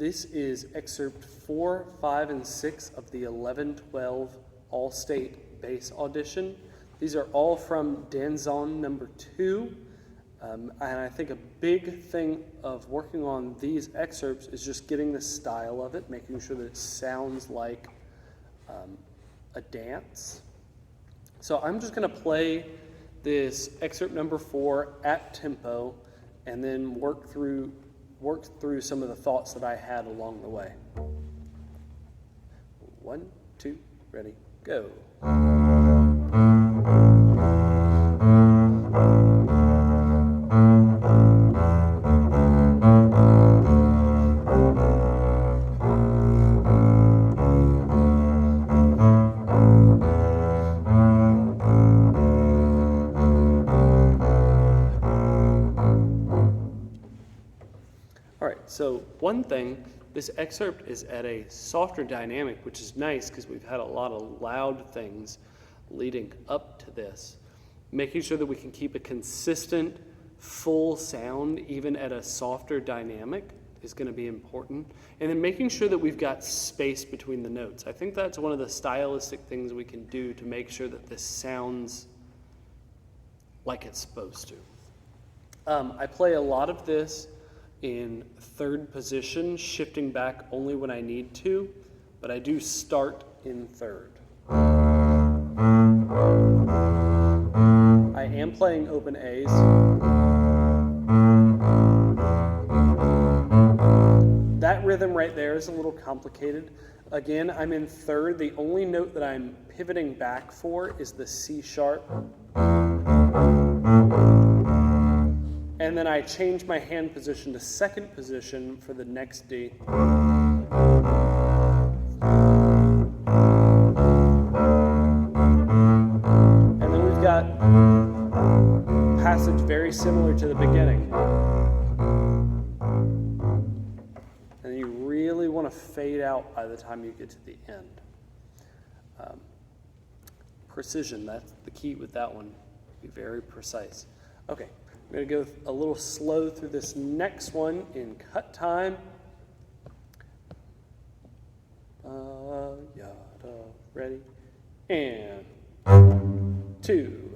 This is excerpt 4, 5, and 6 of the 11-12 All-State Bass Audition. These are all from Danzon number 2. And I think a big thing of working on these excerpts is just getting the style of it, making sure that it sounds like a dance. So I'm just going to play this excerpt number 4 at tempo and then work through some of the thoughts that I had along the way. 1, 2, ready, go. So one thing, this excerpt is at a softer dynamic, which is nice because we've had a lot of loud things leading up to this. Making sure that we can keep a consistent, full sound even at a softer dynamic is going to be important. And then making sure that we've got space between the notes. I think that's one of the stylistic things we can do to make sure that this sounds like it's supposed to. I play a lot of this in third position, shifting back only when I need to, but I do start in third. I am playing open A's. That rhythm right there is a little complicated. Again, I'm in third. The only note that I'm pivoting back for is the C sharp. And then I change my hand position to second position for the next D. And then we've got a passage very similar to the beginning. And you really want to fade out by the time you get to the end. Precision, that's the key with that one. Be very precise. Okay. I'm going to go a little slow through this next one in cut time. Ready? And 2.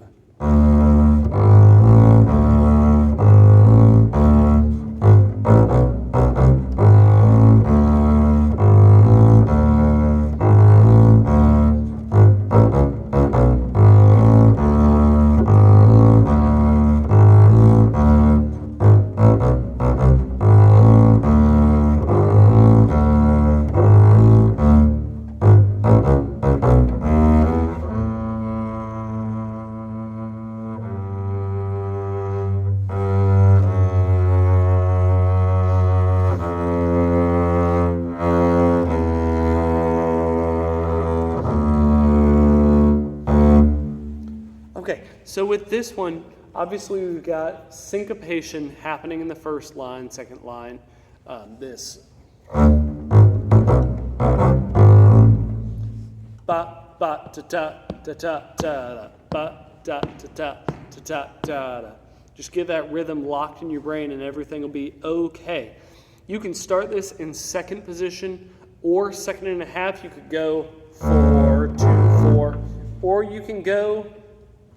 So with this one, obviously we've got syncopation happening in the first line, second line. This. Ba ba ta ta ta ta ta ba da ta ta ta ta ta. Just get that rhythm locked in your brain and everything will be okay. You can start this in second position or second and a half. You could go 4, 2, 4, or you can go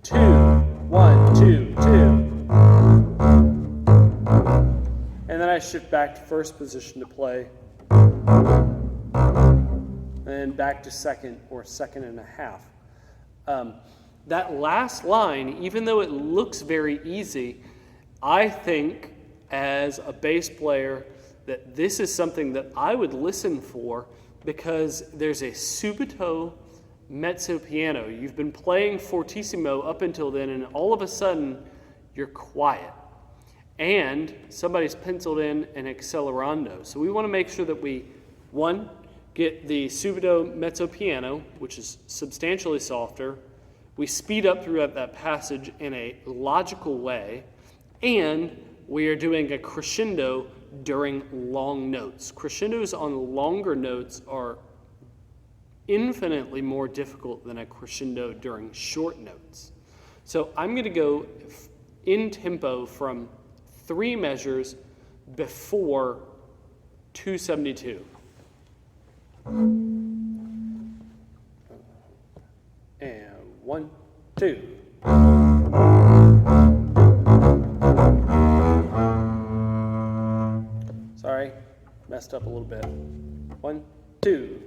2, 1, 2, 2. And then I shift back to first position to play. And then back to second or second and a half. That last line, even though it looks very easy, I think as a bass player that this is something that I would listen for because there's a subito mezzo piano. You've been playing fortissimo up until then, and all of a sudden, you're quiet. And somebody's penciled in an accelerando. So we want to make sure that we, 1, get the subito mezzo piano, which is substantially softer. We speed up throughout that passage in a logical way, and we are doing a crescendo during long notes. Crescendos on longer notes are infinitely more difficult than a crescendo during short notes. So I'm going to go in tempo from 3 measures before 272. And 1, 2. Sorry, messed up a little bit. 1, 2.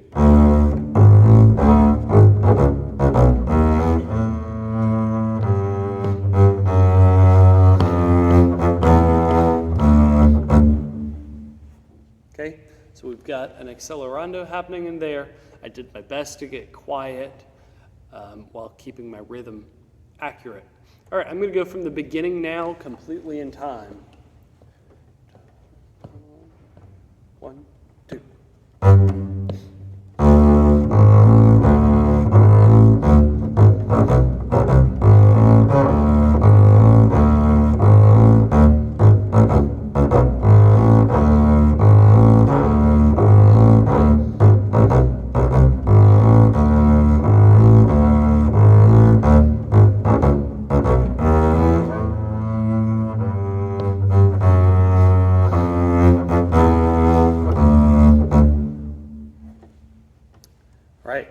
Okay, so we've got an accelerando happening in there. I did my best to get quiet while keeping my rhythm accurate. All right, I'm going to go from the beginning now, completely in time. 1, 2.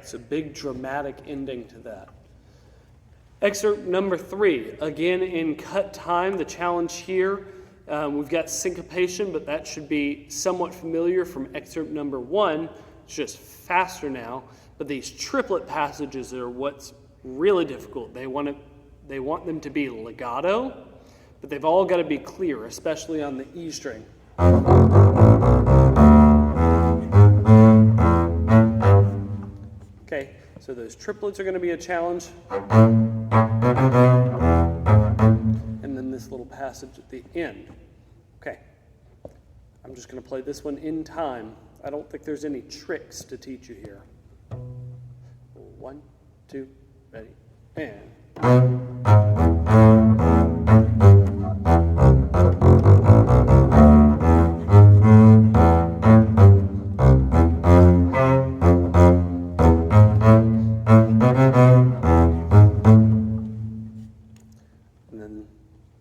It's a big dramatic ending to that. Excerpt number 3, again in cut time. The challenge here, we've got syncopation, but that should be somewhat familiar from excerpt number 1. It's just faster now. But these triplet passages are what's really difficult. They want them to be legato, but they've all got to be clear, especially on the E string. Okay, so those triplets are going to be a challenge. And then this little passage at the end. Okay, I'm just going to play this one in time. I don't think there's any tricks to teach you here. 1, 2, ready, and...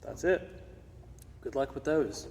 That's it. Good luck with those.